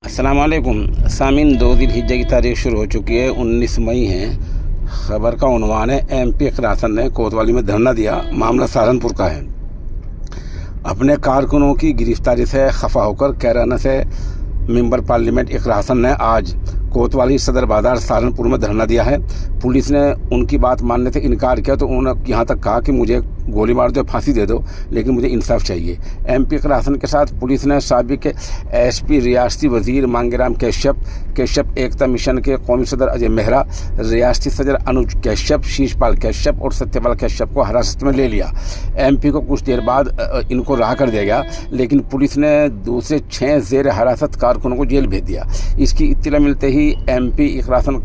अस्सलाम वालेकुम सामीन। 2 ज़िलहिज्जा की तारीख शुरू हो चुकी है, 19 मई है। ख़बर का उन्वान है MP इक़रासन ने कोतवाली में धरना दिया। मामला सहारनपुर का है। अपने कारकुनों की गिरफ्तारी से खफा होकर कैराना से मेंबर पार्लियामेंट इक़रासन ने आज कोतवाली सदर बाज़ार सहारनपुर में धरना दिया है। पुलिस ने उनकी बात मानने से इनकार किया तो उन्होंने यहाँ तक कहा कि मुझे गोली मार दो, फांसी दे दो, लेकिन मुझे इंसाफ चाहिए। MP इक़रासन के साथ पुलिस ने साबिक SP रियासती वज़ीर मांगेराम कैशप, एकता मिशन के कौमी सदर अजय मेहरा, रियासती सदर अनुज कैशप, शीशपाल कैशप और सत्यपाल कैशप को हिरासत में ले लिया। MP को कुछ देर बाद इनको रहा कर दिया गया, लेकिन पुलिस ने दूसरे 6 ज़ेर हिरासत कारकुनों को जेल भेज दिया। इसकी इत्तला मिलते ही MP इक़रासन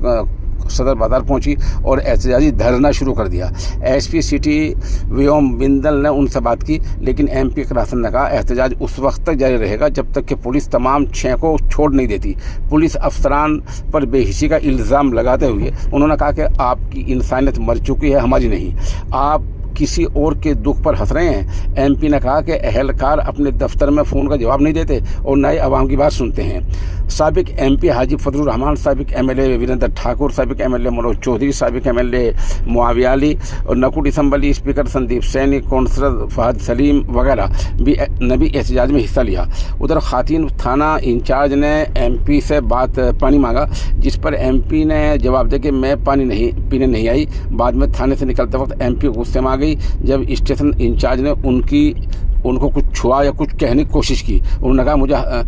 सदर बाज़ार पहुंची और एहतजाजी धरना शुरू कर दिया। SP सिटी व्योम बिंदल ने उनसे बात की, लेकिन MP इक़रासन ने कहा एहतजाज उस वक्त तक जारी रहेगा जब तक कि पुलिस तमाम 6 को छोड़ नहीं देती। पुलिस अफसरान पर बेहिसी का इल्ज़ाम लगाते हुए उन्होंने कहा कि आपकी इंसानियत मर चुकी है, हमारी नहीं। आप किसी और के दुख पर हंस रहे हैं। MP ने कहा कि अहलकार अपने दफ्तर में फ़ोन का जवाब नहीं देते और न ही आवाम की बात सुनते हैं। साबिक MP हाजी फजलुर रहमान, साबिक MLA वीरेंद्र ठाकुर, साबिक MLA मनोज चौधरी, साबिक MLA मुआविया अली और Nakul assembly speaker Sandeep Saini, councillor Fahad Saleem वगैरह ने भी एहतजाज में हिस्सा लिया। उधर खातिन थाना इंचार्ज ने MP से बात पानी मांगा, जिस पर MP ने जवाब दे कि मैं पानी नहीं पीने नहीं आई। बाद में थाने से निकलते वक्त MP गुस्से में आ गई जब स्टेशन इंचार्ज ने उनको कुछ छुआ या कुछ कहने की कोशिश की। उन्होंने कहा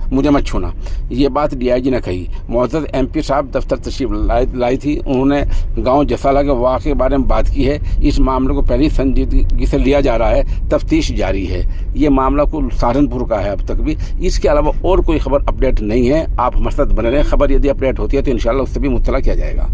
मुझे मत छूना। ये बात DIG ने कही। मुअज़्ज़ज़ MP साहब दफ्तर तशरीफ लाई थी। उन्होंने गांव जसाला के वाक़े के बारे में बात की है। इस मामले को पहली संजीदगी से लिया जा रहा है, तफ्तीश जारी है। ये मामला कुल सहारनपुर का है अब तक भी। इसके अलावा और कोई खबर अपडेट नहीं है। आप हमारे साथ बने रहें। खबर यदि अपडेट होती है तो इंशाल्लाह उससे भी मुत्तला किया जाएगा।